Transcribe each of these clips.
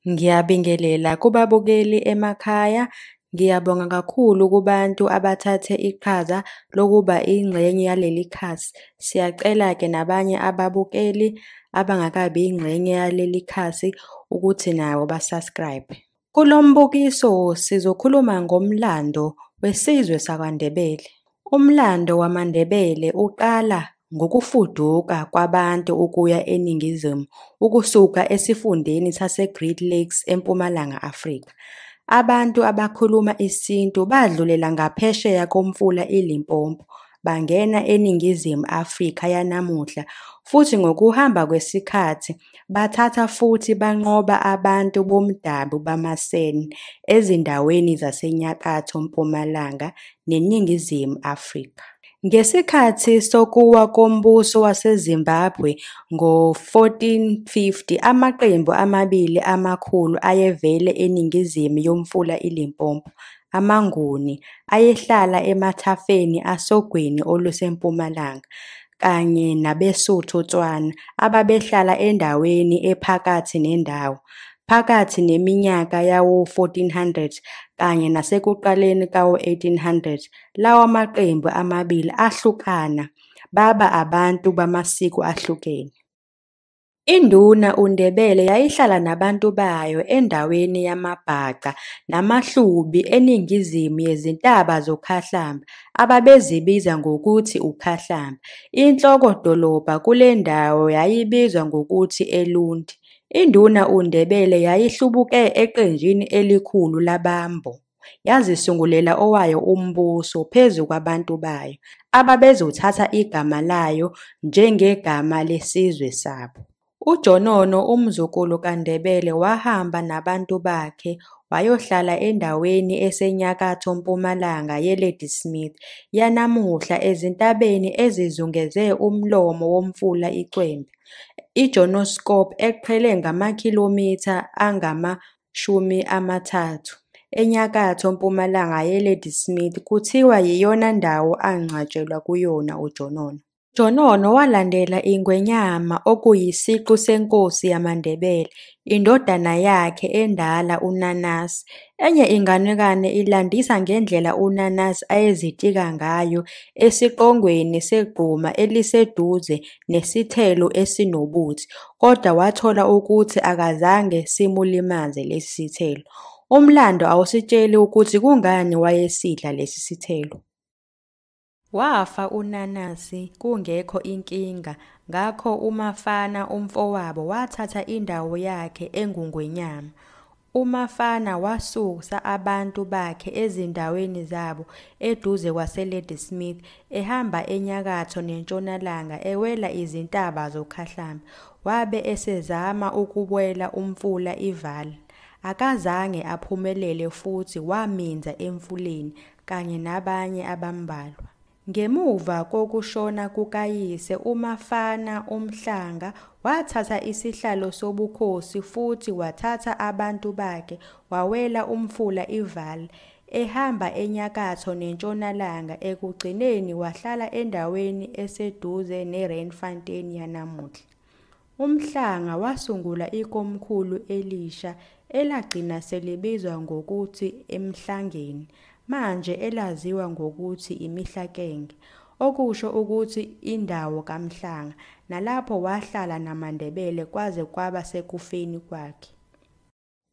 Ngiyabingelela kubabukeli emakhaya. Ngiyabonga kakhulu kubantu abathathe iqhaza lokuba ingxenye yaleli khasi. Siyacela-ke nabanye ababukeli abangakabi ingxenye yaleli khasi ukuthi nabo ba-subscribe. Kulo mbukiso sizokhuluma ngomlando wesizwe sakwaNdebele. Umlando wamaNdebele uqala ngokufuduka kwabantu ukuya eningizimu ukusuka esifundeni saseGreat Lakes eMpumalanga Afrika. Abantu abakhuluma isintu badlulela ngaphesheya komfula iLimpopo bangena eningizimu Afrika yanamuhla futhi ngokuhamba kwesikhathi bathatha futhi banqoba abantu bomdabu bamaSan ezindaweni zaseNyakatho Mpumalanga neNingizimu Afrika. Ngesikhathi sokuwa kombuso waseZimbabwe ngo-1450 amaqembu amabili amakhulu ayevele eningizimu yomfula iLimpopo, amaNguni, ayehlala emathafeni asogwini olusempumalanga, kanye nabeSotho-Tswana ababehlala endaweni ephakathi nendawo. Phakathi neminyaka yawo-1400 kanye nasekuqaleni kawo-1800 lawa maqembu amabili ahlukana baba abantu bamasiko ahlukene. Induna uNdebele yayihlala nabantu bayo endaweni yamaBhaca namaHlubi eningizimu yezintaba zoKhahlamba ababezibiza ngokuthi uKhahlamba. Inhloko-dolobha kule ndawo yayibizwa ngokuthi eLundi. Induna uNdebele yayihlubuke eqenjini elikhulu laBambo, yazisungulela owayo umbuso phezu kwabantu bayo, ababezothatha igama layo njengegama lesizwe sabo. UJonono umzukulu kaNdebele wahamba nabantu bakhe wayohlala endaweni esenyakatho mpumalanga yeLadysmith yanamuhla ezintabeni ezizungeze umlomo womfula iCwembe, iJonoscope eqhele ngamakhilomitha angama-30 enyakatho mpumalanga yeLadysmith. Kuthiwa yiyona ndawo angcwatshelwa kuyona uJonono. UJonono walandela iNgwenyama okuyisiqu senkosi yamaNdebele, indodana yakhe endala uNanasi. Enye inganekwane ilandisa ngendlela uNanasi ayezitika ngayo esiqongweni segquma eliseduze nesithelo esinobuthi, kodwa wathola ukuthi akazange simulimaze lesi sithelo. Umlando awusitsheli ukuthi kungani wayesidla lesi sithelo. Wafa uNanasi kungekho inkinga, ngakho uMafana umfowabo wathatha indawo yakhe enguNgwenyama. uMafana wasusa abantu bakhe ezindaweni zabo eduze kwaseLadysmith ehamba enyakatho nentshonalanga ewela izintaba zoKhahlamba. Wabe esezama ukuwela umfula iVaal. Akazange aphumelele futhi waminza emfuleni kanye nabanye abambalwa. Ngemuva kokushona kukayise uMafana uMhlanga wathatha isihlalo sobukhosi futhi wathatha abantu bakhe wawela umfula iVaal ehamba enyakatho nentshonalanga. Ekugcineni wahlala endaweni eseduze neRandfontein yanamuhla. uMhlanga wasungula ikomkhulu elisha elagcina selibizwa ngokuthi eMhlangeni, manje elaziwa ngokuthi iMihlakenge, okusho ukuthi indawo kaMhlanga, nalapho wahlala namaNdebele kwaze kwaba sekufeni kwakhe.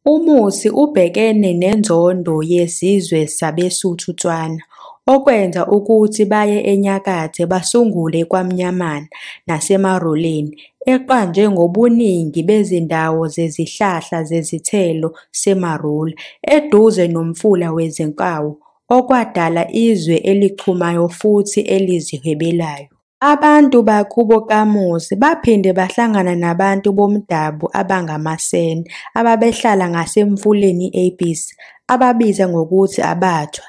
Umusi ubhekene nenzondo yesizwe sabeSotho-Tswana, okwenza ukuthi baye enyakatho basungule kwaMnyamana naseMaruleni, eqanjwe ngobuningi bezindawo zezihlahla zezithelo seMarula, eduze nomfula wezinkawu, okwadala izwe elichumayo futhi elizihwebelayo. Abantu bakubo kamusi baphinde bahlangana nabantu bomdabu abangamaSan ababehlala ngasemfuleni iAbisi, ababiza ngokuthi abathwa,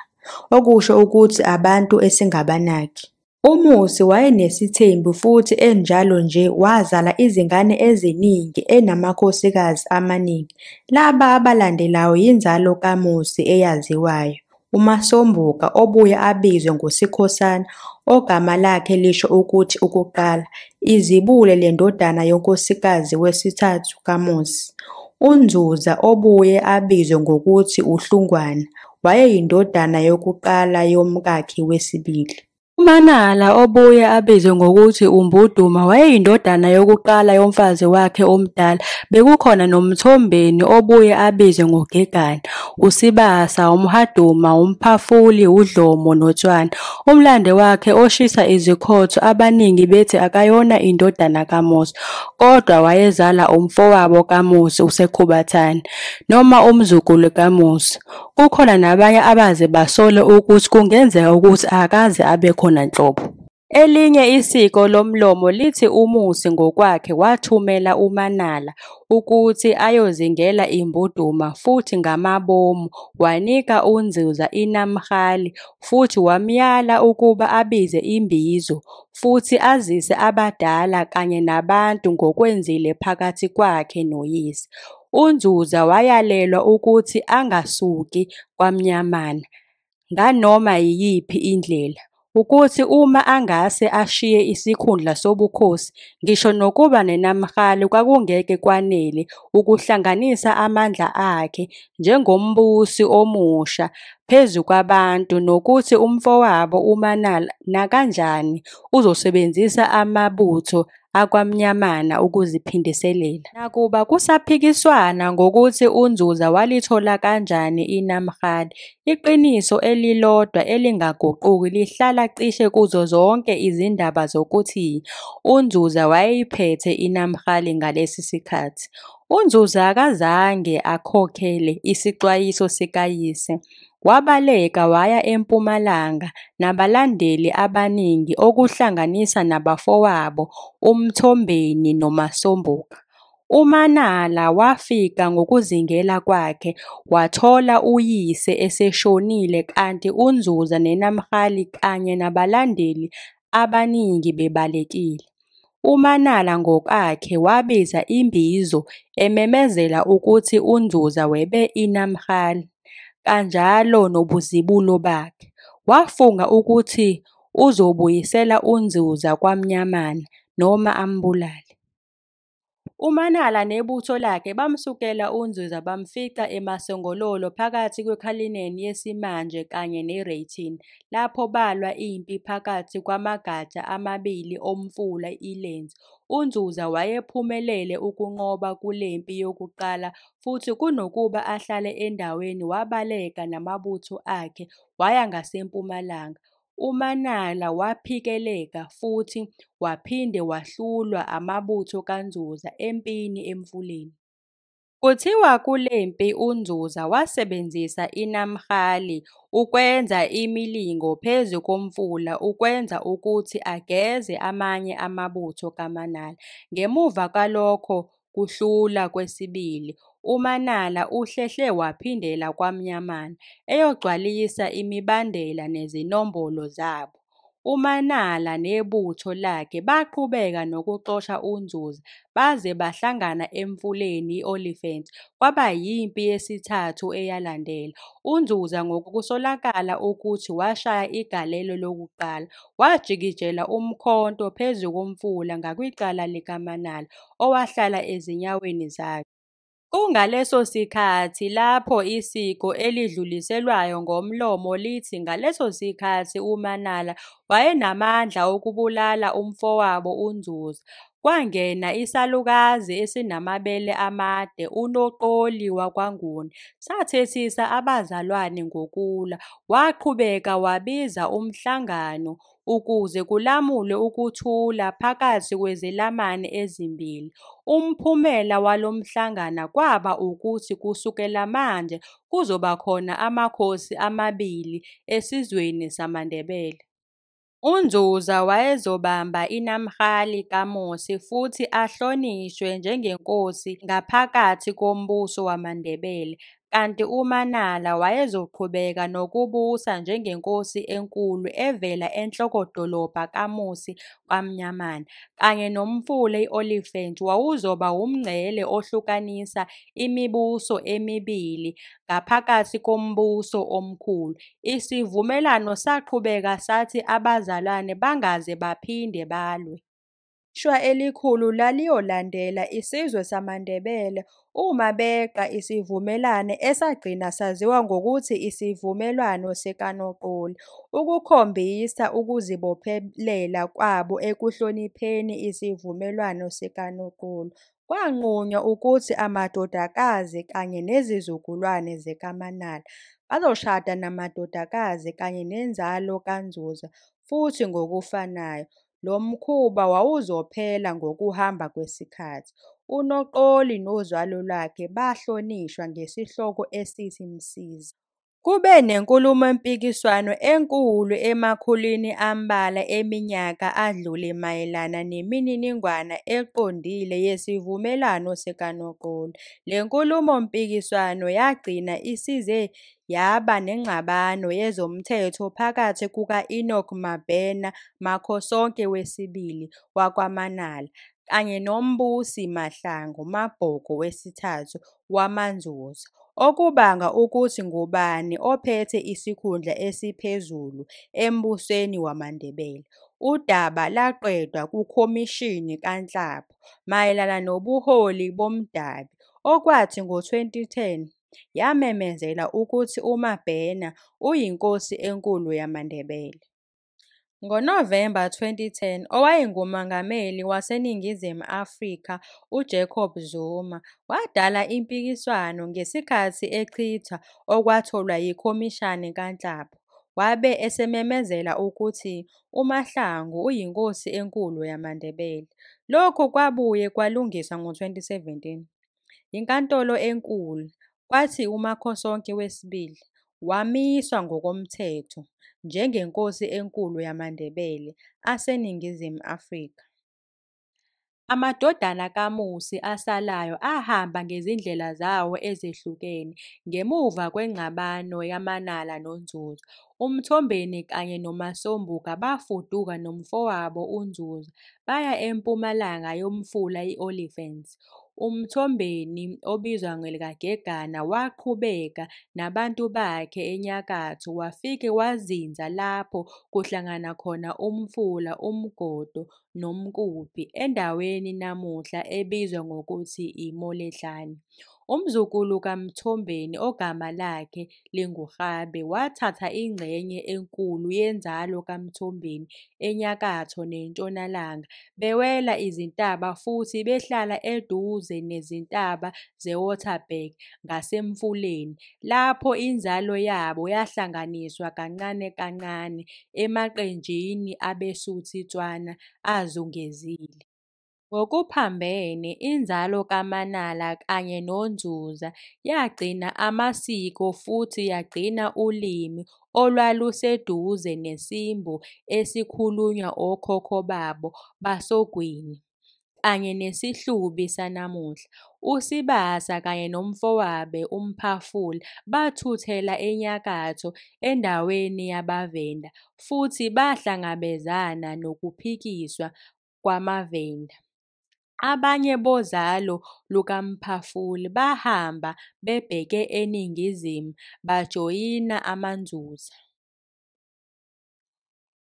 okusho ukuthi abantu esingabanaki. Umusi wayenesithembu futhi enjalo nje wazala izingane eziningi enamakhosikazi amaningi. Laba abalandelayo yinzalo kamusi eyaziwayo: uMasombuka, obuye abizwe ngoSikhosana, ogama lakhe lisho ukuthi ukuqala, Izibule, le ndodana yonkosikazi wesithathu kamusi, UNdzuza, obuye abizwe ngokuthi uHlungwane, wayeyindodana yokuqala yomkakhi wesibili. UManala, obuye abizwe ngokuthi uMbuduma, wayeyindodana yokuqala yomfazi wakhe omdala. Bekukhona noMthombeni, obuye abizwe ngoGegana, uSibasa, uMhaduma, uMphafuli, uDlomo noTshwane. Umlando wakhe oshisa izikhotho abaningi bethi akayona indodana kaMusi, kodwa wayezala umfowabo kaMusi uSekhubathani, noma umzukulu kaMusi. Kukhona nabanye abaze basole ukuthi kungenzeka ukuthi akaze abe khona nhlobo. Elinye isiko lomlomo lithi uMusi ngokwakhe wathumela uManala ukuthi ayozingela imbuduma futhi ngamabomu wanika uNdzuza inamhali futhi wamyala ukuba abize imbizo futhi azise abadala kanye nabantu ngokwenzile phakathi kwakhe noyise. UNdzuza wayalelwa ukuthi angasuki kwaMnyamana nganoma yiyiphi indlela, ukuthi uma angase ashiye isikhundla sobukhosi, ngisho nokuba nenamhali kwakungeke kwanele ukuhlanganisa amandla akhe njengombusi omusha phezu kwabantu, nokuthi umfowabo uManala nakanjani uzosebenzisa amabutho akwaMnyamana ukuziphindiselela. Nakuba kusaphikiswana ngokuthi uNdzuza walithola kanjani inamhali, iqiniso elilodwa elingaguquki lihlala cishe kuzo zonke izindaba zokuthi uNdzuza wayeyiphethe inamhali ngalesi sikhathi. UNdzuza akazange akhokhele isixwayiso sikayise. Wabaleka waya eMpumalanga nabalandeli abaningi okuhlanganisa nabafowabo uMthombeni noMasombuka. UManala wafika ngokuzingela kwakhe wathola uyise eseshonile kanti uNdzuza nenamhali kanye nabalandeli abaningi bebalekile. UManala ngokwakhe wabiza imbizo ememezela ukuthi uNdzuza webe inamhali, kanjalo nobuzibulo bakhe. Wafunga ukuthi uzobuyisela uNdzuza kwaMnyamana noma ambulale. UManala nebutho lakhe bamsukela uNdzuza bamfica eMasongololo phakathi kweKhalineni yesimanje kanye neReythini, lapho balwa impi phakathi kwamagatsha amabili omfula iLenzi. UNdzuza wayephumelele ukunqoba kulempi yokuqala futhi kunokuba ahlale endaweni wabaleka namabutho akhe waya ngasempumalanga. UManala waphikeleka futhi waphinde wahlulwa amabutho kaNdzuza empini Emfuleni. Kuthiwa kulempi uNdzuza wasebenzisa inamhali ukwenza imilingo phezu komfula ukwenza ukuthi ageze amanye amabutho kaManala. Ngemuva kwalokho kuhlula kwesibili, uManala uhlehle waphindela kwaMnyamana eyogcwalisa imibandela nezinombolo zabo. UManala nebutho lakhe baqhubeka nokuxosha uNdzuza baze bahlangana emfuleni i-Oliphant. Kwaba yimpi yesithathu eyalandela. uNdzuza ngokusolakala ukuthi washaya igalelo lokuqala, wajikijela umkhonto phezu komfula ngakwicala likaManala owahlala ezinyaweni zakhe. Kungaleso sikhathi lapho isiko elidluliselwayo ngomlomo lithi ngaleso sikhathi uManala wayenamandla okubulala umfowabo uNdzuza. Kwangena isalukazi esinamabele amade uNoqoli wakwaNguni, sathethisa abazalwane ngokulwa. Waqhubeka wabiza umhlangano ukuze kulamulwe ukuthula phakathi kwezelamani ezimbili. Umphumela walomhlangano kwaba ukuthi kusukela manje kuzoba khona amakhosi amabili esizweni samaNdebele. uNdzuza wayezobamba inamhali kaMusi futhi ahlonishwe njengenkosi ngaphakathi kombuso wamaNdebele, kanti uManala wayezoqhubeka nokubusa njengenkosi enkulu evela enhlokodolobha kaMusi kwaMnyamana, kanye nomfula i-Oliphant wawuzoba umngcele ohlukanisa imibuso emibili ngaphakathi kombuso omkhulu. Isivumelwano saqhubeka sathi abazalwane bangaze baphinde balwe. Ishwa elikhulu laliyolandela isizwe samaNdebele uma beqa isivumelwano esagcina saziwa ngokuthi isivumelwano sikaNoqoli ukukhombisa ukuzibophelela kwabo ekuhlonipheni isivumelwano sikaNoqoli. Kwanqunywa ukuthi amadodakazi kanye nezizukulwane zikaManala bazoshada namadodakazi kanye nenzalo kaNdzuza futhi ngokufanayo. Lo mkhuba wawuzophela ngokuhamba kwesikhathi. UNoqoli nozalo lwakhe bahlonishwa ngesihloko esithi Msiza. Kube nenkulumo-mpikiswano enkulu emakhulwini ambalwa eminyaka adlule mayelana nemininingwane eqondile yesivumelwano sikaNoqoli. Le nkulumo-mpikiswano yagcina isize yaba nengxabano yezomthetho phakathi kuka-Enoch Mabhena Makhosonke II wakwaManala kanye noMbusi Mahlangu Mabhoko III wamaNdzuza, okubanga ukuthi ngubani ophethe isikhundla esiphezulu embusweni wamaNdebele. Udaba lwaqedwa kuKhomishini kaNhlaba mayelana nobuholi bomdabu, okwathi ngo-2010 yamemezela ukuthi uMabhena uyinkosi enkulu yamaNdebele. NgoNovemba 2010, owayengumongameli waseNingizimu Afrika uJacob Zuma wadala impikiswano ngesikhathi echitha okwatholwa yiKhomishani kaNhlaba. Wabe esememezela ukuthi uMahlangu uyinkosi enkulu yamaNdebele. Lokhu kwabuye kwalungiswa ngo-2017 yiNkantolo eNkulu, kwathi uMakhosonke II wamiswa ngokomthetho njengenkosi enkulu yamaNdebele aseNingizimu Afrika. Amadodana kamusi asalayo ahamba ngezindlela zawo ezehlukene ngemuva kwengxabano yaManala noNdzuza. UMthombeni kanye noMasombuka bafuduka nomfowabo uNdzuza baya empumalanga yomfula i-Olifants. UMthombeni, obizwa ngelikaGegana, waqhubeka nabantu bakhe enyakatho wafike wazinza lapho kuhlangana khona umfula uMgodo noMkuphi endaweni namuhla ebizwa ngokuthi iMolehlane. Umzukulu kaMthombeni ogama lakhe linguRabe wathatha ingxenye enkulu yenzalo kaMthombeni enyakatho nentshonalanga, bewela izintaba futhi behlala eduze nezintaba zeWaterberg ngasemfuleni, lapho inzalo yabo yahlanganiswa kancane kancane emaqenjini abeSuthu-Tswana azungezile. Ngokuphambene, inzalo kaManala kanye noNdzuza yagcina amasiko futhi yagcina ulimi olwaluseduze nesimbo esikhulunywa okhokho babo basogwini, kanye nesihlubi sanamuhla. USibasa kanye nomfowabo uMphafula bathuthela enyakatho endaweni yabaVenda futhi bahlangabezana nokuphikiswa kwamaVenda. Abanye bozalo lukaMphafula bahamba bebheke eningizimu bajoyina amaNdzuza.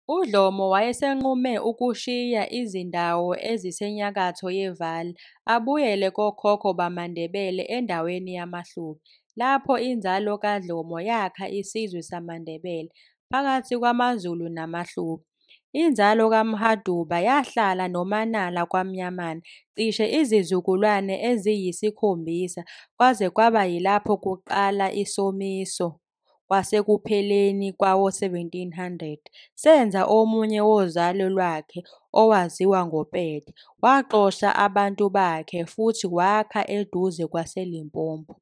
UDlomo wayesenqume ukushiya izindawo ezisenyakatho yeValley abuyele kokhokho bamaNdebele endaweni yamaHlubi, lapho inzalo kaDlomo yakha isizwe samaNdebele phakathi kwamaZulu namaHlubi. Inzalo kaMhaduba yahlala noManala kwaMnyamana cishe izizukulwane eziyisikhombisa kwaze kwaba yilapho kuqala isomiso kwasekupheleni kwawo-1700 senza omunye wozalo lwakhe owaziwa ngoPete waxosha abantu bakhe futhi wakha eduze kwaseLimpopo.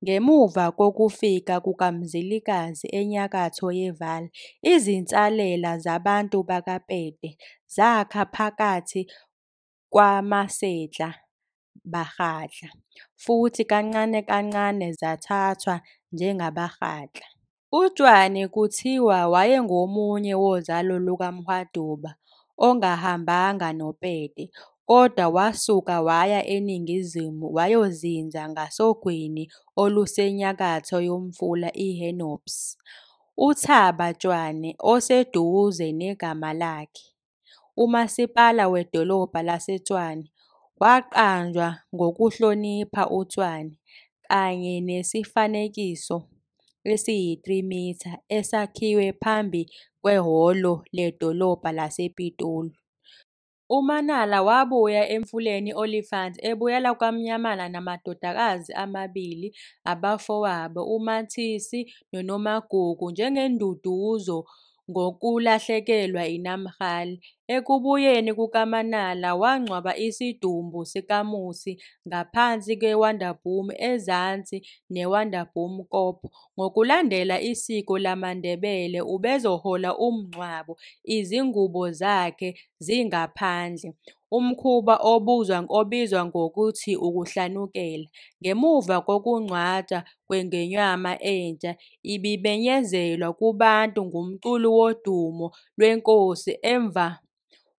Ngemuva kokufika kukaMzilikazi enyakatho yeValley, izinsalela zabantu bakaPete zakha phakathi kwamaSetla baGatla futhi kancane kancane zathathwa njengabaGatla. UTshwane kuthiwa wayengomunye wozalo lukaMhwaduba ongahambanga noPete, kodwa wasuka waya eningizimu wayozinza ngasogwini olusenyakatho yomfula iHennops. UThaba Tshwane, oseduze negama lakhe, umasipala wedolobha laseTshwane waqanjwa ngokuhlonipha uTshwane kanye nesifanekiso esiyi-3 m esakhiwe phambi kwehholo ledolobha lasePitoli. UManala wabuya emfuleni Olifants ebuyela kwaMnyamana namadodakazi amabili abafowabo uMathisi noNomagugu njengenduduzo ngokulahlekelwa iNamgale. Ekubuyeni kukaManala wangcwaba isidumbu sikamusi ngaphansi kweWonderboom ezansi neWonderboom Kop. Ngokulandela isiko lamaNdebele ubezohola umngcwabo izingubo zakhe zingaphandle, umkhuba obizwa ngokuthi ukuhlanukela. Ngemuva kokungcwatshwa kweNgonyama entsha ibimenyezelwa kubantu ngumculi wodumo lwenkosi emva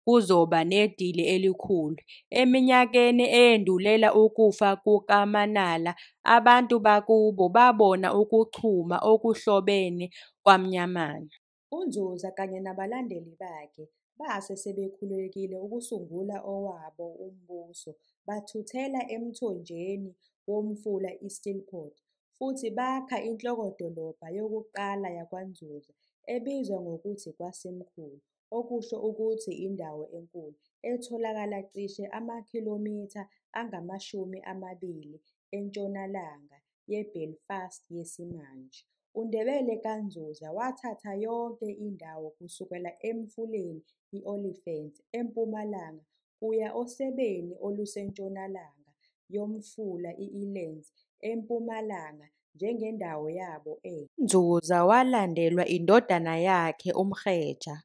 kuzoba nedili elikhulu. Eminyakeni eyandulela ukufa kukaManala abantu bakubo babona ukuchuma okuhlobene kwaMnyamana. UNdlovu kanye nabalandeli bakhe base sebekhululekile ukusungula owabo umbuso bathuthela emthonjeni womfula iStilpot futhi bakha inhlokodolobha yokuqala yakwaNdlovu ebizwa ngokuthi kwaSemkhulu, okusho ukuthi indawo enkulu, etholakala cishe amakhilomitha angama-20 entshonalanga yeBelfast yesimanje. UNdebele kaNdlovu wathatha yonke indawo kusukela emfuleni i-Olifants empumalanga kuya osebeni olusentshonalanga yomfula i-Elands empumalanga njengendawo yabo entsha. UNdlovu walandelwa indodana yakhe uMkgeja,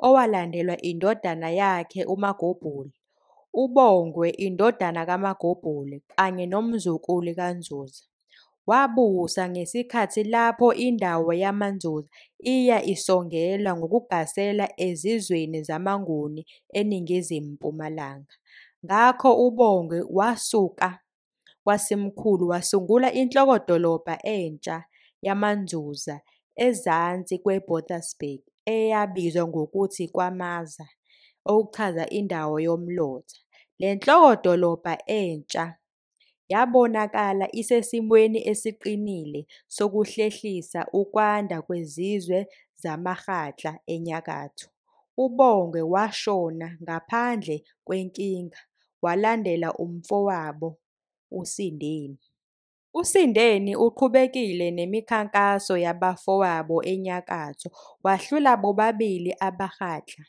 owalandelwa indodana yakhe uMagobhuli, uBongwe indodana kaMagobhuli kanye nomzukulu kaNdlovu. Wabusa ngesikhathi lapho indawo yamaNdlovu iya isongelwa ngokugasela ezizweni zamaNguni eningizimu-mpumalanga. Ngakho uBongwe wasuka kwaSemkhulu wasungula inhlokodolobha entsha yamaNdlovu ezansi kweBothavsberg eyabizwa ngokuthi kwaMaza, okuchaza indawo yomlotha. Le nhlokodolobha entsha yabonakala isesimweni esiqinile sokuhlehlisa ukwanda kwezizwe zamaRhatla enyakatho. UBongwe washona ngaphandle kwenkinga walandela umfowabo uSindeni. USindeni uqhubekile nemikhankaso yabafowabo enyakatho wahlula bobabili abaRhatla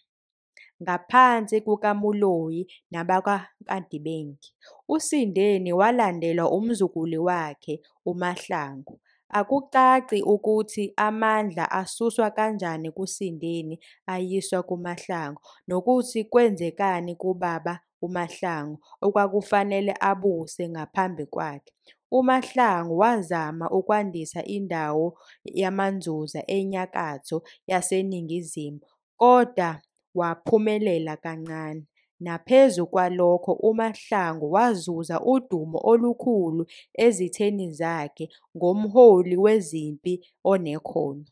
ngaphansi kukaMooloyi nabakwaNkandibenge. USindeni walandelwa umzukulu wakhe uMahlangu. Akucaci ukuthi amandla asuswa kanjani kuSindeni ayiswa kuMahlangu nokuthi kwenzekani kubaba uMahlangu okwakufanele abuse ngaphambi kwakhe. UMahlangu wazama ukwandisa indawo yamaNdlovu enyakatho yaseningizimu kodwa waphumelela kancane. Naphezu kwalokho uMahlangu wazuza udumo olukhulu ezitheni zakhe ngomholi wezempi onekhono.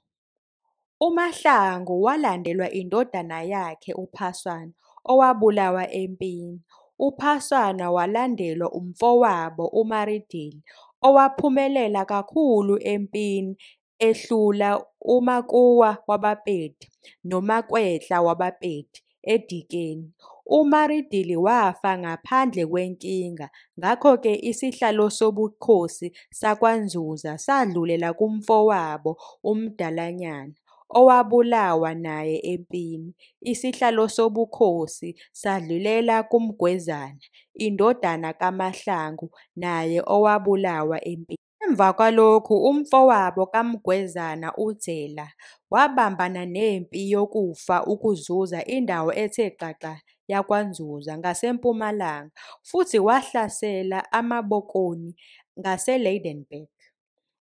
UMahlangu walandelwa indodana yakhe uPhaswana owabulawa empini. UPhaswana walandelwa umfowabo uMaridili owaphumelela kakhulu empini ehlula uMakuwa wabaPedi noMakwetla wabaPedi eDikeni. uMaridili wafa ngaphandle kwenkinga, ngakho-ke isihlalo sobukhosi sakwaNdlovu sadlulela kumfowabo uMdalanyana, owabulawa naye empini. Isihlalo sobukhosi sadlulela kuMgwezana, indodana kaMahlangu, naye owabulawa empini. Emva kwalokhu umfowabo kaMgwezana uDzela wabambana nempi yokufa ukuzuza indawo ethe xaxa yakwaNdlovu ngasempumalanga futhi wahlasela amaBokoni ngaseLydenburg.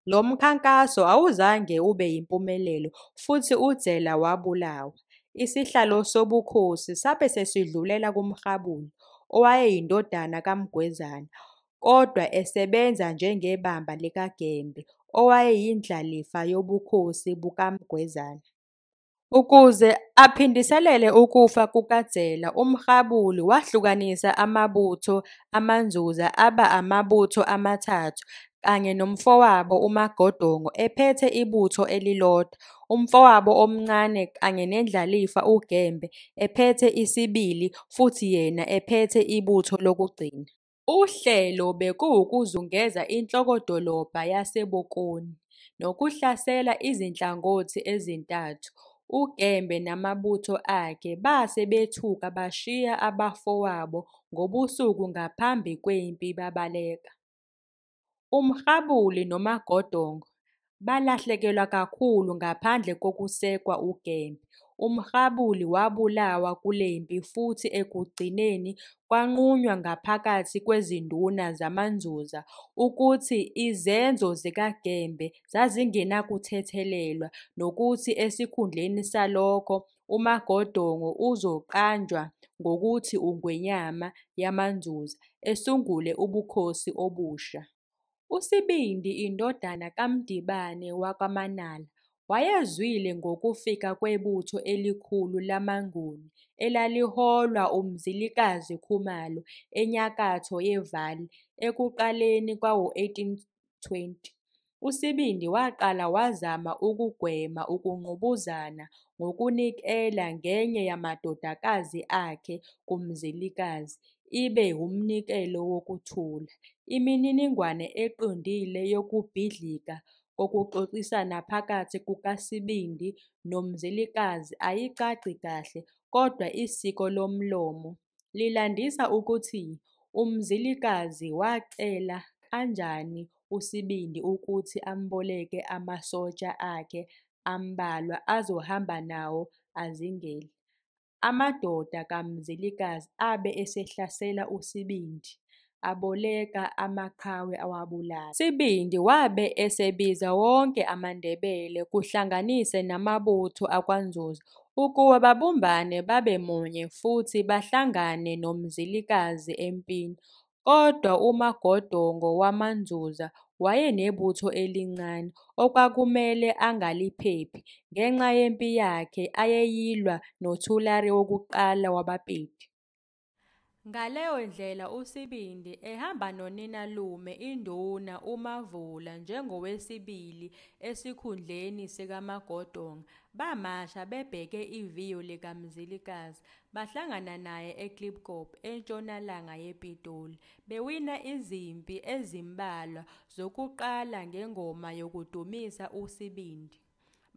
Lo mkhankaso awuzange ube yimpumelelo futhi uDzela wabulawa. Isihlalo sobukhosi sabe sesidlulela kuMrhabulu, owayeyindodana kaMgwezana, kodwa esebenza njengebamba likaGembe owayeyindlalifa yobukhosi bukaMgwezana. Ukuze aphindiselele ukufa kukaDzela, uMrhabuli wahlukanisa amabutho amaNzuza aba amabutho amathathu kanye nomfowabo uMagodongo ephethe ibutho elilodwa, umfowabo omncane kanye nendlalifa uGembe ephethe isibili futhi yena ephethe ibutho lokugcina. Uhlelo bekuwukuzungeza inhlokodolobha yaseBokoni nokuhlasela izinhlangothi ezintathu. UGembe namabutho akhe base bethuka bashiya abafowabo ngobusuku ngaphambi kwempi babaleka. UMrhabuli noMagodongo balahlekelwa kakhulu ngaphandle kokusekwa uGembe. UMrhabuli wabulawa kulempi futhi ekugcineni kwanqunywa ngaphakathi kwezinduna zamaNzuza ukuthi izenzo zikaGembe zazingenakuthethelelwa nokuthi esikhundleni salokho uMagodongo uzoqanjwa ngokuthi uNgwenyama yamaNzuza esungule ubukhosi obusha. USibindi indodana kaMdibane wakwaManala wayezwile ngokufika kwebutho elikhulu lamaNguni elaliholwa uMzilikazi Khumalo enyakatho yeValley ekuqaleni kwawo-1820. USibindi waqala wazama ukugwema ukungqubuzana ngokunikela ngenye yamadodakazi akhe kuMzilikazi ibe umnikelo wokuthula. Imininingwane eqondile yokubhidlika kokuxoxisana phakathi kukaSibindi noMzilikazi ayicaci kahle, kodwa isiko lomlomo lilandisa ukuthi uMzilikazi wacela kanjani uSibindi ukuthi amboleke amasosha akhe ambalwa azohamba nawo azingele. Amadoda kaMzilikazi abe esehlasela uSibindi, aboleka amaqhawe awabulala. USibindi wabe esebiza wonke amaNdebele kuhlanganise namabutho akwaNzuza ukuba babumbane babe munye futhi bahlangane noMzilikazi empini. Kodwa uMagodongo wamaNzuza wayenebutho elincane okwakumele angaliphephi ngenxa yempi yakhe ayeyilwa noThulari wokuqala wabaPedi. Ngaleyo ndlela uSibindi ehamba noninalume induna uMavula njengowesibili esikhundleni sikaMagodongo bamasha bebheke iviyo likaMzilikazi bahlangana naye eKlipkop entshonalanga yePitoli bewina izimpi ezimbalwa zokuqala ngengoma yokudumisa uSibindi.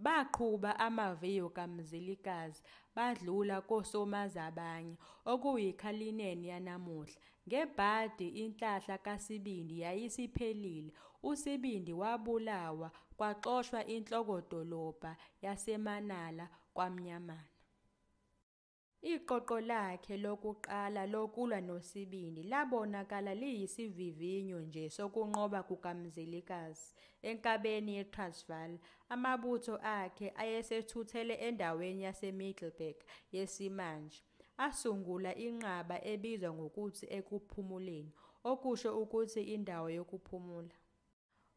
Baqhuba amaviyo kaMzilikazi badlula koSomazabanye okuyikhalineni yanamuhla. Ngebhadi inhlahla kaSibindi yayisiphelile. uSibindi wabulawa kwaxoshwa inhlokodolobha yaseManala kwaMnyamana. Iqoqo lakhe lokuqala lokulwa noSibindi labonakala liyisivivinyo nje sokunqoba kukaMzilikazi. Enkabeni yeTransvaal, amabutho akhe ayesethuthele endaweni yaseMiddelburg yesimanje, asungula inqaba ebizwa ngokuthi Ekuphumuleni, okusho ukuthi indawo yokuphumula.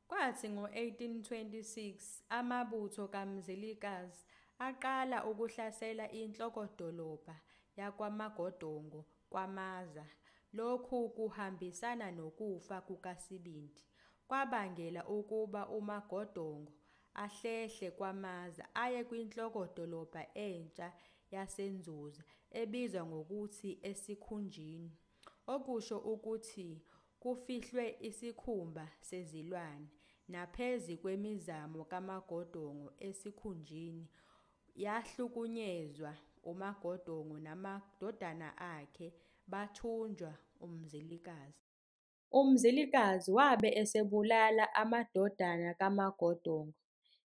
Kwathi ngo-1826 amabutho kaMzilikazi aqala ukuhlasela inhlokodolobha yakwaMagodongo kwaMaza. Lokhu kuhambisana nokufa kukaSibindi kwabangela ukuba uMagodongo ahlehle kwaMaza aye kwinhlokodolobha entsha yaseNzuza ebizwa ngokuthi Esikhunjini, okusho ukuthi kufihlwe isikhumba sezilwane. Naphezi kwemizamo kaMagodongo Esikhunjini yahlukunyezwa, uMagodongo namadodana akhe bathunjwa uMzilikazi. UMzilikazi wabe esebulala amadodana kaMagodongo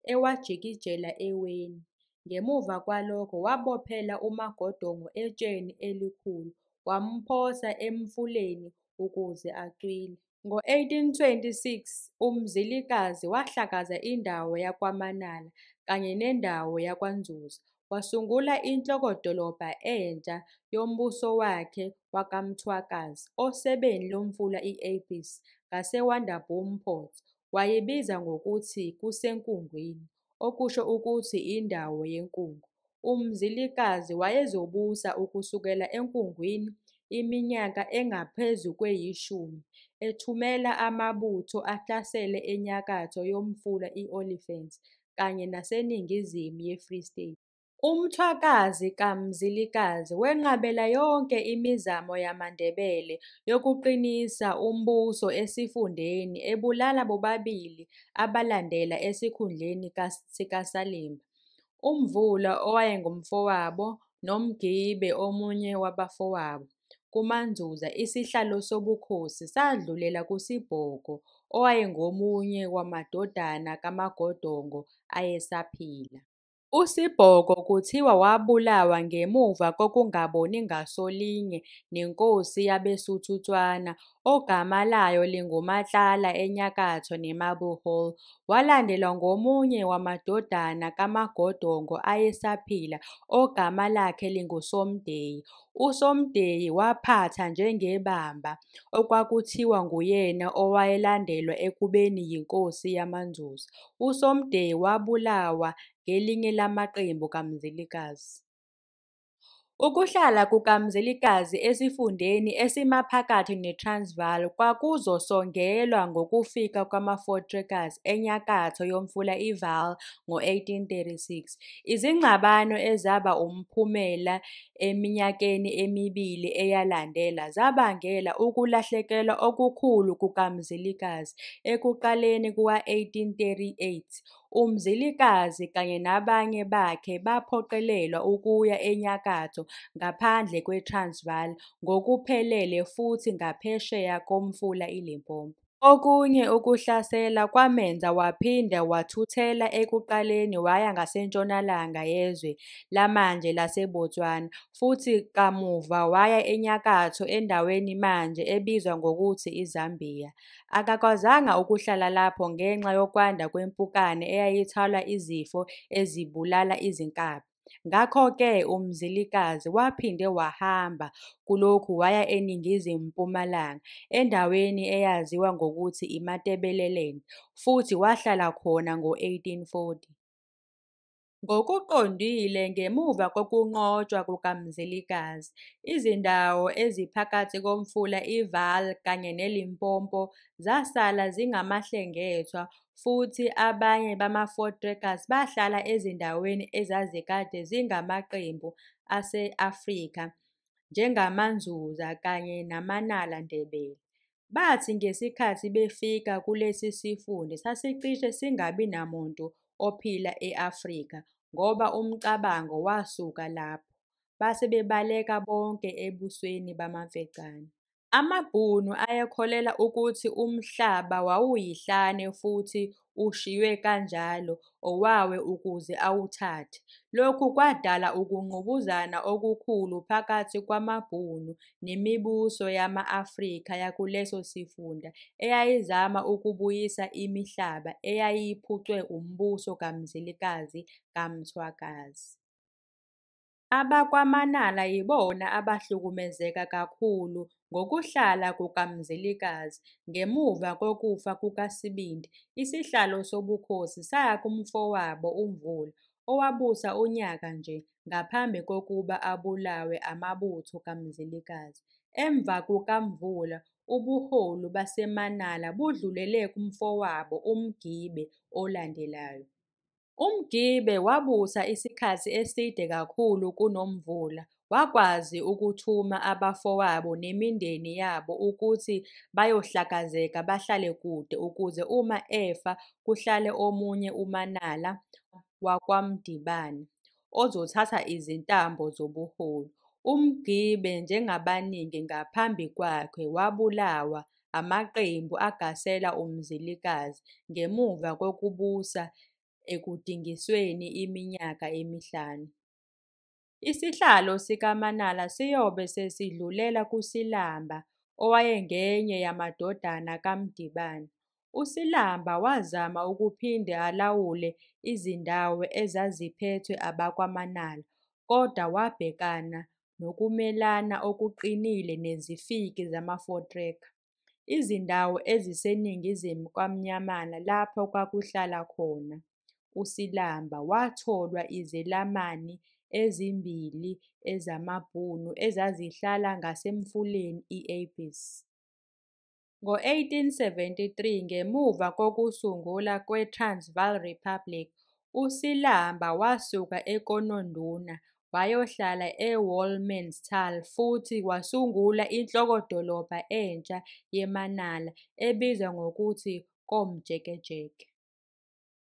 ewajikijela eweni. Ngemuva kwalokho wabophela uMagodongo etsheni elikhulu wamphosa emfuleni ukuze acwile. Ngo-1826 uMzilikazi wahlakaza indawo yakwaManala kanye nendawo yakwaNzuza, wasungula inhlokodolobha entsha yombuso wakhe wakaMthwakazi osebeni lomfula i-Apies ngaseWonderboom-Port. Wayibiza ngokuthi kuseNkungwini, okusho ukuthi indawo yenkungu. uMzilikazi wayezobusa ukusukela enkungwini iminyaka engaphezu kweyishumi, ethumela amabutho ahlasele enyakatho yomfula i-Olifants kanye naseningizimu yeFree State. UMthwakazi kaMzilikazi wenqabela yonke imizamo yamaNdebele yokuqinisa umbuso esifundeni ebulala bobabili abalandela esikhundleni sikaSalimba, uMvula owayengumfowabo noMgibe omunye wabafowabo. KuManzuza isihlalo sobukhosi sadlulela kuSibhoko owayengomunye wamadodana kaMagodongo ayesaphila. USibhoko kuthiwa wabulawa ngemuva kokungaboni ngasolinye nenkosi yabeSuthu-Tswana ogama layo linguMatlala enyakatho neMabuhol, walandelwa ngomunye wamadodana kaMagodongo ayesaphila ogama lakhe linguSomdeyi. USomdeyi waphatha njengebamba, okwakuthiwa nguyena owayelandelwa ekubeni yinkosi yamaNdlovu. USomdeyi wabulawa ngelinye lamaqembu kaMzilikazi. Ukuhlala kukaMzilikazi esifundeni esimaphakathi neTransvaal kwakuzosongelwa ngokufika kwamaVoortrekkers enyakatho yomfula iVaal ngo-1836. Izingxabano ezaba umphumela eminyakeni emibili eyalandela zabangela ukulahlekelwa okukhulu kukaMzilikazi. Ekuqaleni kuka-1838 uMzilikazi kanye nabanye bakhe baphoqelelwa ukuya enyakatho ngaphandle kweTransvaal ngokuphelele futhi ngaphesheya komfula iLimpopo. Okunye ukuhlasela kwamenza waphinda wathuthela ekuqaleni waya ngasentshonalanga yezwe lamanje laseBotswana futhi kamuva waya enyakatho endaweni manje ebizwa ngokuthi iZambia. Akakwazanga ukuhlala lapho ngenxa yokwanda kwempukane eyayithwala izifo ezibulala izinkabi. Ngakho-ke uMzilikazi waphinde wahamba kulokhu waya eningizimu-mpumalanga endaweni eyaziwa ngokuthi iMatebeleland futhi wahlala khona ngo-1840. Ngokuqondile ngemuva kokunqotshwa kukaMzilikazi, izindawo eziphakathi komfula iVaal kanye neLimpopo zasala zingamahlengethwa futhi abanye bamaVoortrekkers bahlala ezindaweni ezazikade zingamaqembu ase-Afrika njengamaNzuza kanye namaNala Ndebele. Bathi ngesikhathi befika kulesi sifunda sasicishe singabi namuntu ophila e-Afrika ngoba umcabango wasuka lapho, base bebaleka bonke ebusweni bamaMfecane. AmaBhunu ayekholelwa ukuthi umhlaba wawuyihlane futhi ushiywe kanjalo owawe ukuze awuthathe. Lokhu kwadala ukungqubuzana okukhulu phakathi kwamaBhunu nemibuso yama-Afrika yakuleso sifunda eyayizama ukubuyisa imihlaba eyayiphucwe umbuso kaMzilikazi kaMthwakazi. AbakwaManala yibona abahlukumezeka kakhulu ngokuhlala kukaMzilikazi. Ngemuva kokufa kukaSibindi, isihlalo sobukhosi saya kumfowabo uMvula, owabusa unyaka nje ngaphambi kokuba abulawe amabutho kaMzilikazi. Emva kukaMvula, ubuholi baseManala budlulele kumfowabo uMgibe olandelayo. UMgibe wabusa isikhathi eside kakhulu kunoMvula. Wakwazi ukuthuma abafowabo nemindeni yabo ukuthi bayohlakazeka bahlale kude ukuze uma efa kuhlale omunye uManala wakwaMdibana ozothatha izintambo zobuholi. UMgibe njengabaningi ngaphambi kwakhe wabulawa amaqembu agasela uMzilikazi ngemuva kokubusa ekudingisweni iminyaka emihlanu. Isihlalo sikaManala siyobe sesidlulela kuSilamba owayengenye yamadodana kaMdibana. USilamba wazama ukuphinde alawule izindawo ezaziphethwe abakwaManala, kodwa wabhekana nokumelana okuqinile nezifiki zamaVoortrekker. Izindawo eziseningizimu kwaMnyamana lapho kwakuhlala khona uSilamba watholwa izelamani ezimbili ezamaBhunu ezazihlala ngasemfuleni i-Abyss. Ngo-1873, ngemuva kokusungulwa kwe-Transvaal Republic, uSilamba wasuka eKononduna wayohlala eWolmaranstad futhi wasungula inhlokodolobha entsha yeManala ebizwa ngokuthi Komjekejeke.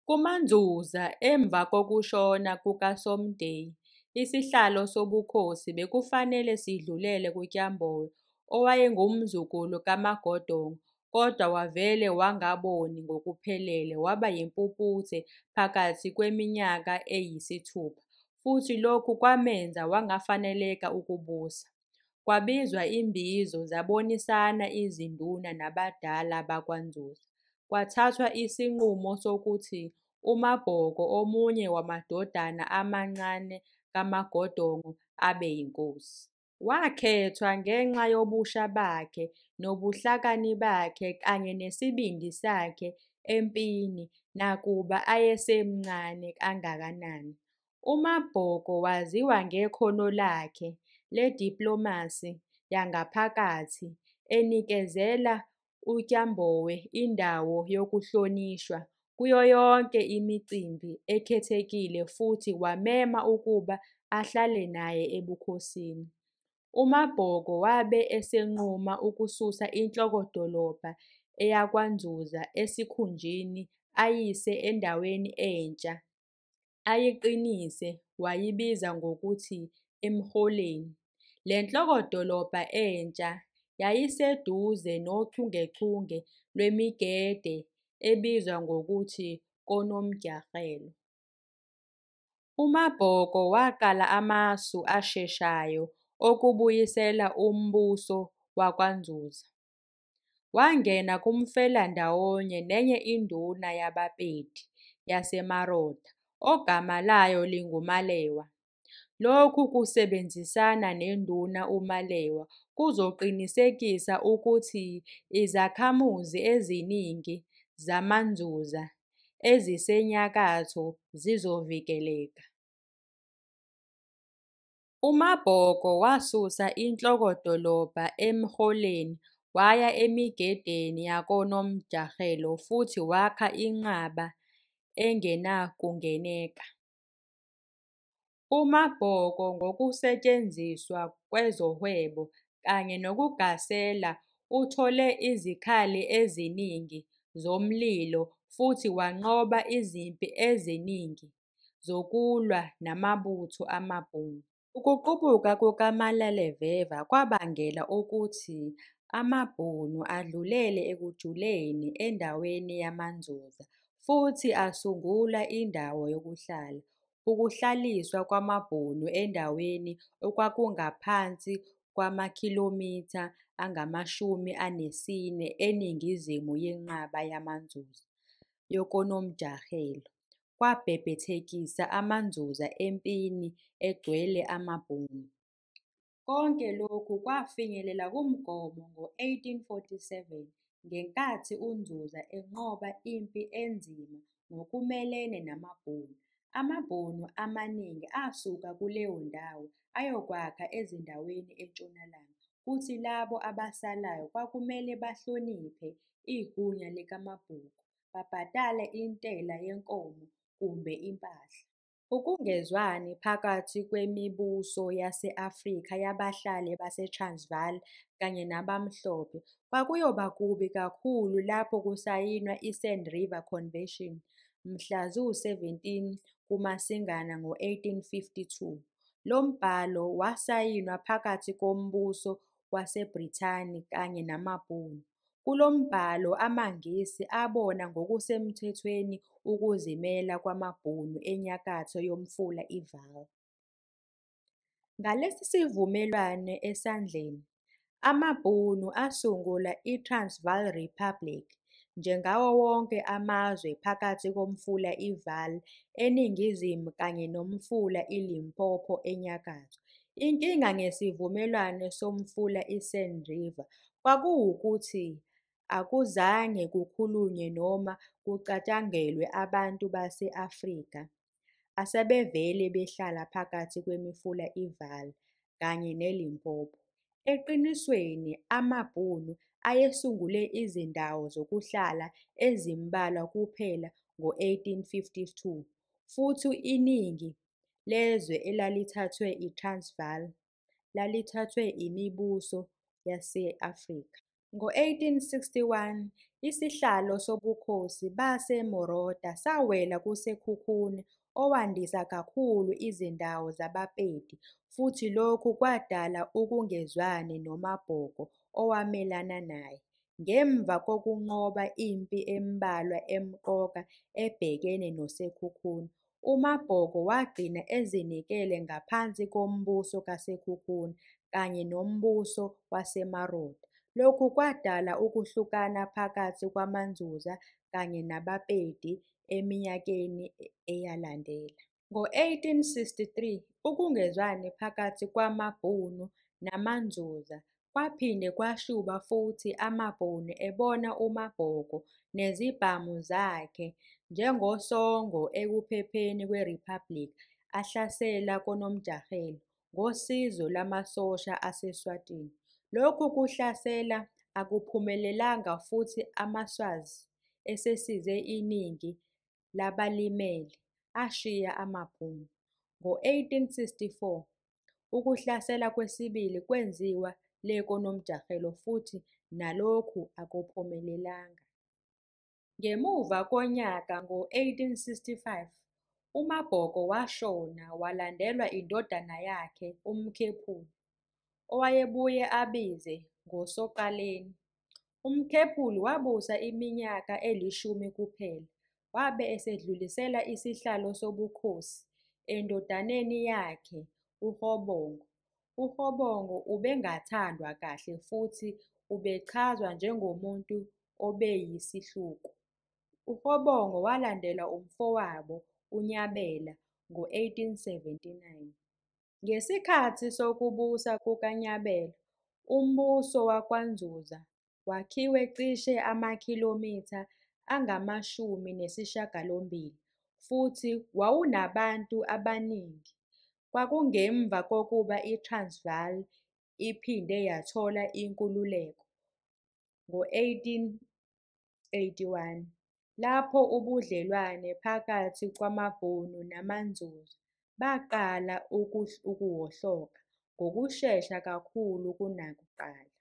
KumaNdzuza, emva kokushona kukaSomdeyi, isihlalo sobukhosi bekufanele sidlulele kuTyamboya, owayengumzukulu kaMagodongo, kodwa wavele wangaboni ngokuphelele waba yimpuputhe phakathi kweminyaka eyisithupha, futhi lokhu kwamenza wangafaneleka ukubusa. Kwabizwa imbizo zabonisana izinduna nabadala bakwaNdzuza, kwathathwa isinqumo sokuthi uMabhoko, omunye wamadodana amancane kaMagodongo, abe yinkosi. Wakhethwa ngenxa yobusha bakhe nobuhlakani bakhe kanye nesibindi sakhe empini nakuba ayesemncane kangakanani. UMabhoko waziwa ngekhono lakhe lediplomasi yangaphakathi, enikezela uTyambowe indawo yokuhlonishwa kuyo yonke imicimbi ekhethekile futhi wamema ukuba ahlale naye ebukhosini. UMabhoko wabe esenquma ukususa inhlokodolobha yakwaNdzuza esikhunjini ayise endaweni entsha, ayiqinise wayibiza ngokuthi eMholeni. Le nhlokodolobha entsha yayiseduze nochungechunge lwemigede ebizwa ngokuthi koNomjahelo. UMabhoko waqala amasu asheshayo okubuyisela umbuso wakwaNdzuza. Wangena kumfelandawonye nenye induna yabaPedi yaseMaroda ogama layo linguMalewa. Lokhu kusebenzisana nenduna uMalewa kuzoqinisekisa ukuthi izakhamuzi eziningi zamaNdzuza ezisenyakatho zizovikeleka. UMabhoko wasusa inhlokodolobha eMholeni waya emigedeni yakoNomjahelo futhi wakha inqaba engenakungeneka. UMabhoko, ngokusetshenziswa kwezohwebo kanye nokugasela, uthole izikhali eziningi zomlilo futhi wanqoba izimpi eziningi zokulwa namabutho amaBhunu. Ukuqubuka kukaMalaleveva kwabangela ukuthi amaBhunu adlulele ekujuleni endaweni yamaNdzuza futhi asungula indawo yokuhlala. Ukuhlaliswa kwamaBhunu endaweni okwakungaphansi kwamakhilomitha angama-40 eningizimu yenqaba yamaNdzuza yokoNomjahelo kwabhebhethekisa amaNdzuza empini egcwele amaBhunu. Konke lokhu kwafinyelela kumgomo ngo-1847 ngenkathi uNdzuza enqoba impi enzima ngokumelene namaBhunu. AmaBhunu amaningi asuka kuleyo ndawo ayokwakha ezindaweni entshonalanga, kuthi labo abasalayo kwakumele bahloniphe igunya likaMabhoko, babhadale intela yenkomo kumbe impahla. Ukungezwani phakathi kwemibuso yase-Afrika yabahlali baseTransvaal kanye nabamhlophe kwakuyoba kubi kakhulu lapho kusayinwa i-Sand River Convention mhla zu-17 kuMasingana ngo-1852. Lo mbhalo wasayinwa phakathi kombuso waseBrithani kanye namaBhunu. Kulo mbhalo amaNgisi abona ngokusemthethweni ukuzimela kwamaBhunu enyakatho yomfula iVaal. Ngalesi sivumelwano esandleni, amaBhunu asungula iTransvaal Republic njengawo wonke amazwe phakathi komfula iVaal eningizimu kanye nomfula iLimpopo enyakatho. Inkinga ngesivumelwano somfula iSand River kwakuwukuthi akuzange kukhulunywe noma kucatshangelwe abantu base-Afrika. asebevele behlala phakathi kwemifula iVaal kanye neLimpopo. Eqinisweni, amaBhunu ayesungule izindawo zokuhlala ezimbalwa kuphela ngo-1852, futhi iningi lezwe elalithathwe iTransvaal lalithathwe imibuso yase-Afrika. Ngo-1861, isihlalo sobukhosi baseMorota sawela kuSekhukhune, owandisa kakhulu izindawo zabaPedi, futhi lokhu kwadala ukungezwani noMabhoko owamelana naye. Ngemva kokunqoba impi embalwa emqoka ebhekene noSekhukhune, uMabhoko wagcina ezinikele ngaphansi kombuso kaSekhukhune kanye nombuso waseMarota. Lokhu kwadala ukuhlukana phakathi kwamaNzuza kanye nabaPedi eminyakeni eyalandela. Ngo-1863, ukungezwani phakathi kwamaBhunu namaNzuza kwaphinde kwashuba futhi amaBhunu ebona uMabhoko nezibhamu zakhe njengosongo ekuphepheni kweRiphabhulikhi ahlasela koNomjahelo ngosizo lwamasosha aseSwatini. Lokhu kuhlasela akuphumelelanga futhi amaSwazi esesize iningi labalimele ashiya amaBhunu. Ngo-1864, ukuhlasela kwesibili kwenziwa le-koNomjahelo futhi nalokhu akuphumelelanga. Ngemuva konyaka ngo-1865, uMabhoko washona walandelwa indodana yakhe uMkhephulu, owayebuye abize ngoSoqaleni. UMkhephulu wabusa iminyaka eli-10 kuphela, wabe esedlulisela isihlalo sobukhosi endodaneni yakhe uRhobongo. URhobongo ubengathandwa kahle futhi ubechazwa njengomuntu obeyisihluku. uRhobongo walandela umfowabo uNyabela ngo-1879. Ngesikhathi sokubusa kukaNyabela, umbuso wakwaNzuza wakhiwe cishe amakhilomitha angama-80 futhi wawunabantu abaningi. Kwakungemva kokuba iTransvaal iphinde yathola inkululeko ngo-1881, lapho ubudlelwane phakathi kwamaBhunu namaNzuza baqala ukuwohloka ngokushesha kakhulu kunakuqala.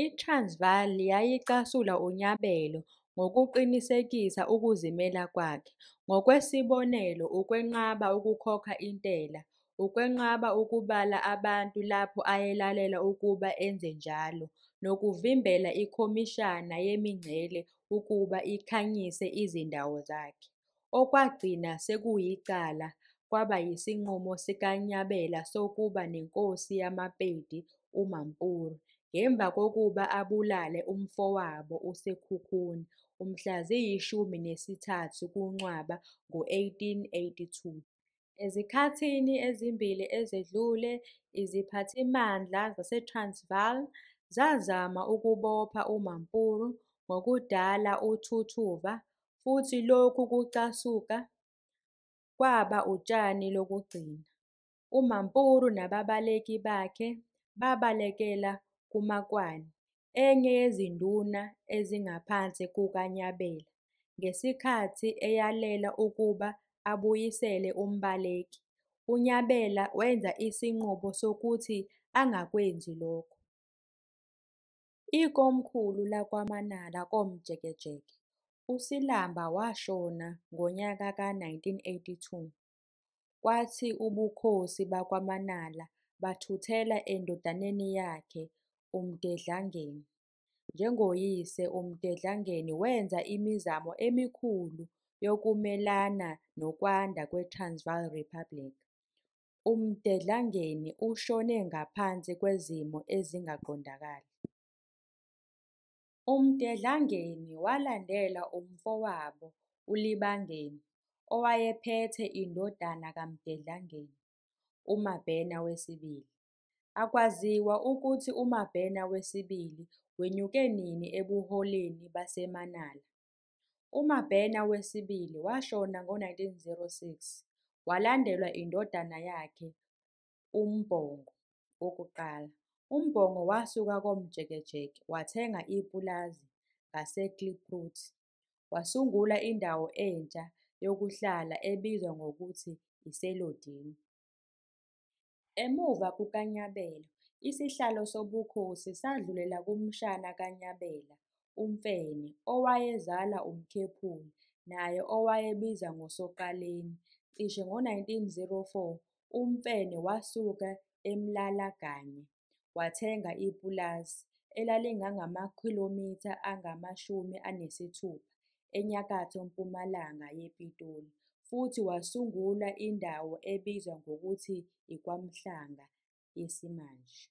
ITransvaal yayicasula uNyabela ngokuqinisekisa ukuzimela kwakhe, ngokwesibonelo ukwenqaba ukukhokha intela, ukwenqaba ukubala abantu lapho ayelalela ukuba enze njalo, nokuvimbela ikhomishana yemingcele ukuba ikhanyise izindawo zakhe, okwagcina sekuyicala kwaba yisinqumo sikaNyabela sokuba nenkosi yamaPedi uMampuru, ngemva kokuba abulale umfowabo uSekhukhune mhla ziyi-13 kuNcwaba ngo-1882. Ezikhathini ezimbili ezedlule, iziphathimandla zaseTransvaal zazama ukubopha uMampuru ngokudala uthuthuva, futhi lokhu kucasuka kwaba utshani lokugcina. uMampuru nababaleki bakhe babalekela kuMakwani, enye yezinduna ezingaphansi kukaNyabela, ngesikhathi eyalela ukuba abuyisele umbaleki. uNyabela wenza isinqumo sokuthi angakwenzi lokho. Ikomkhulu lakwaManala komjekejeke, uSilamba washona ngonyaka ka-1982, kwathi ubukhosi bakwaManala bathuthela endodaneni yakhe uMdedlangeni. Njengoyise, uMdedlangeni wenza imizamo emikhulu yokumelana nokwanda kweTransvaal Republic. uMdedlangeni ushone ngaphansi kwezimo ezingaqondakali. uMdedlangeni walandela umfowabo uLibangeni, owayephethe indodana kaMdedlangeni, uMabhena wesibili. Akwaziwa ukuthi uMabhena wesibili wenyuke nini ebuholeni baseManala. uMabhena wesibili washona ngo-1906, walandelwa indodana yakhe uMbongo wokuqala. UMbongo wasuka komjekejeke wathenga ipulazi ngaseKlipproot, wasungula indawo entsha yokuhlala ebizwa ngokuthi iSelodini. Emuva kukaNyabela, isihlalo sobukhosi sadlulela kumshana kaNyabela, uMfene, owayezala uMkhephuli naye owayebiza ngoSoqaleni. Cishe ngo-1904 uMfene wasuka eMlalaganya wathenga ipulazi elalingamakhilomitha angama-60 enyakatho-mpumalanga yePitoli futhi wasungula indawo ebizwa ngokuthi iKwaMhlanga yesimanje.